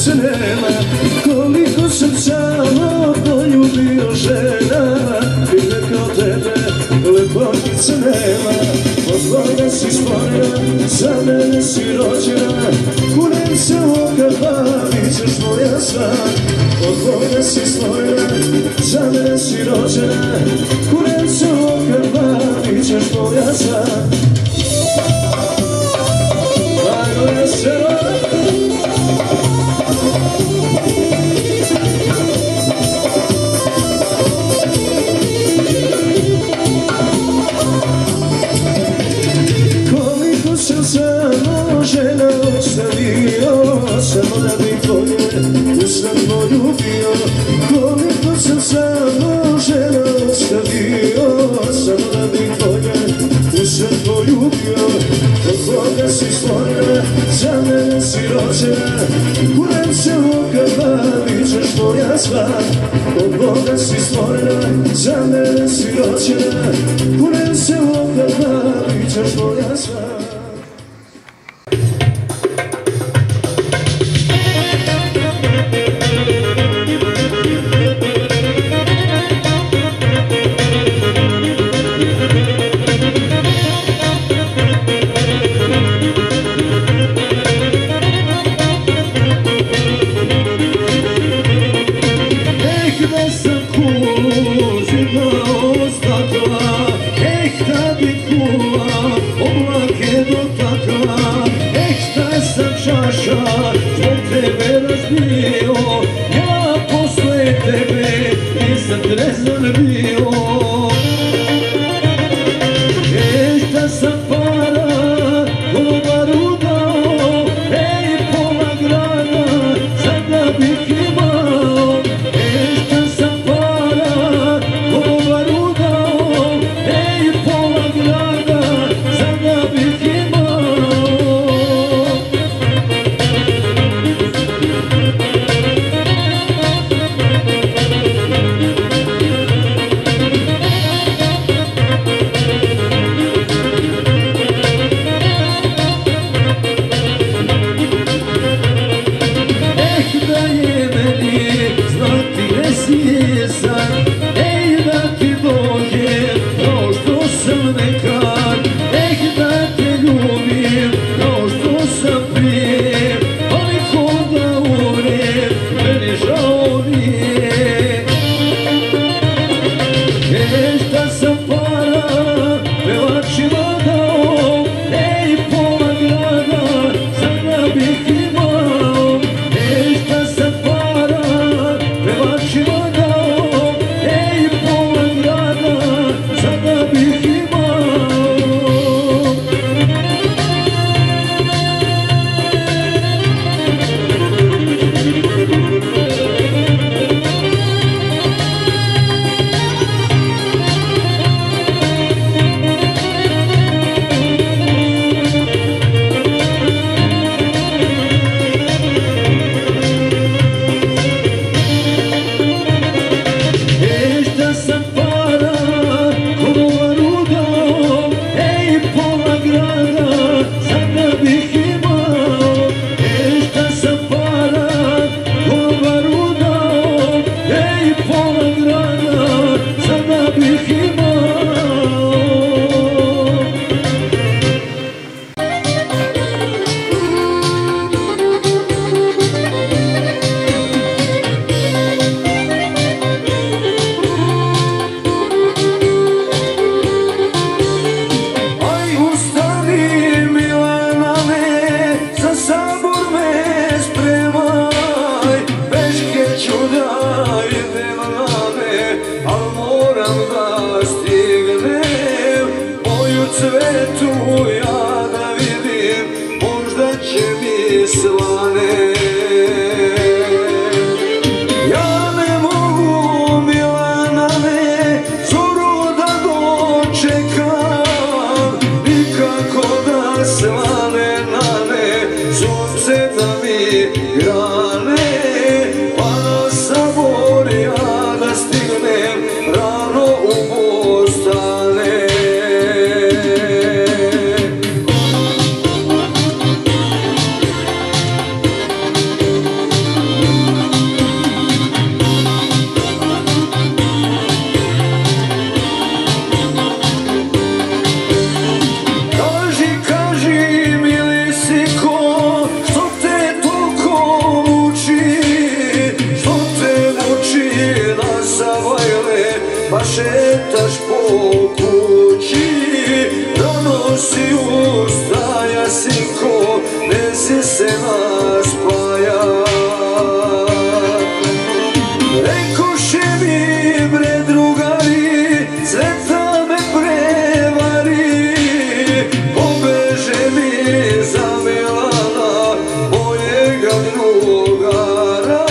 srce nema, koliko sam samo poljubio žena, i neko tebe lepotice nema. Od Boga si stvorena, za mene si rođena, kunem se u oka, bit ćeš moja sva. Od Boga si stvorena, za mene si rođena, kunem se u oka, bit ćeš moja sva. Moje selo. Koliko sam samo žena ostavio, samo da bi tvoje usna poljubio. Koliko sam samo žena ostavio, samo da bi tvoje usna poljubio. Od Boga si stvorena, za mene si rođena, kunem se u oka, bit ćeš moja sva. Od Boga si stvorena, za mene si rođena, kunem se u oka, bit ćeš moja sva. Zbog tebe razbio, ja posle tebe nisam trezan bio. Šta sam para, konobaru dao, pola grada, sada bih imao. Šta sam para, konobaru dao, pola grada, sada bih imao. nas spaja. Rekoše mi bre drugari, sveta me prevari, pobeže mi za Milana, mojega drugara.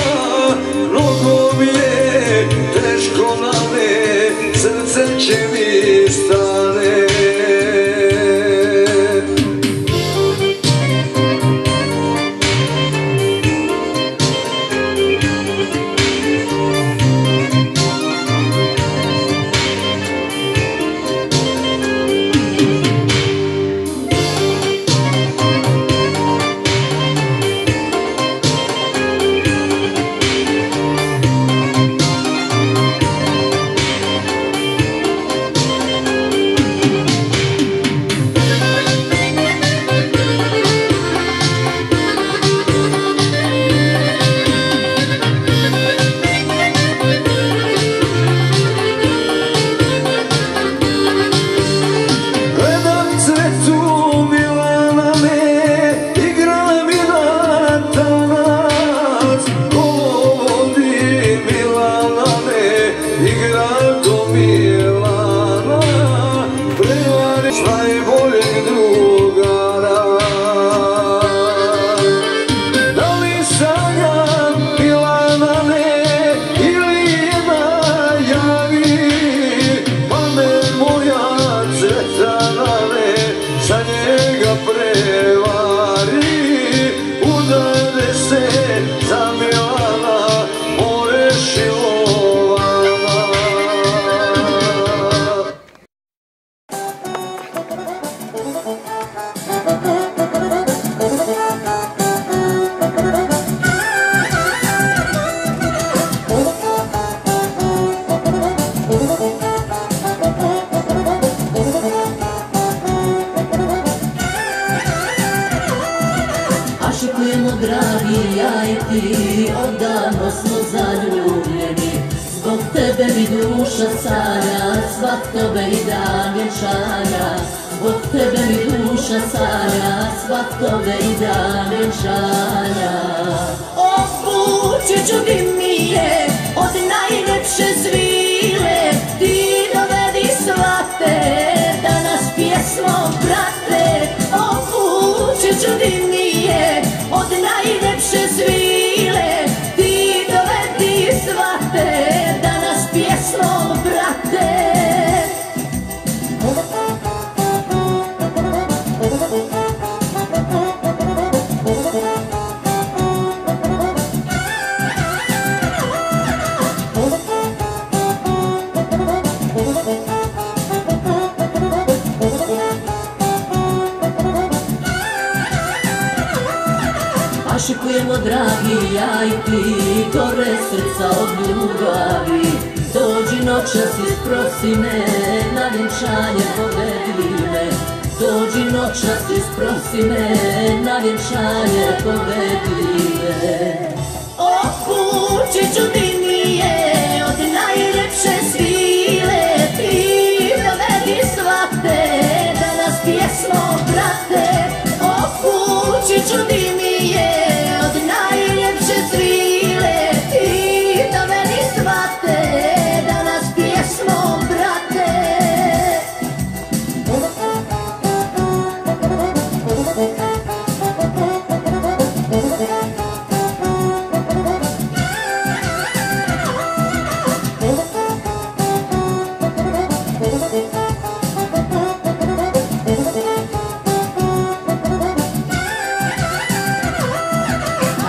Mnogo mi je teško na ne, srce će mi stane. Ašikujemo dragi, ja i ti, odavno smo zaljubljeni. Zbog tebe mi duša sanja, svak tobe i dan vjenčanja. Zbog tebe mi duša sanja, svak tobe i dan vjenčanja. O kućiću di mi je, od najlepše zvile, ti dovedi svate, da nas pjesmom prate. O kućiću di mi je, od najlepše svile, ti dovedi svate, da nas pjesmom prate. Ašikujemo dragi, ja i ti, gore srca od ljubavi. Dođi noćas isprosi me, na vjenčanje povedi me. Dođi noćas isprosi me, na vjenčanje povedi me. O kućiću di mi je, od najlepše svile, ti dovedi svate, da nas pjesmom prate. O kućiću di mi je, od najljepše svile, ti dovedi svate, da nas pjesmom prate.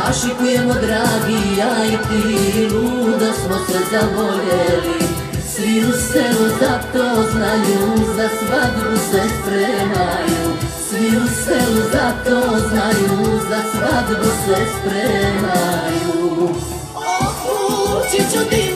Ašikujemo dragi, ja i ti, ludo smo se zavoljeli. Svi u selu za to znaju, za svadbu se spremaju. Svi u selu za to znaju, za svadbu se spremaju. O kućiću di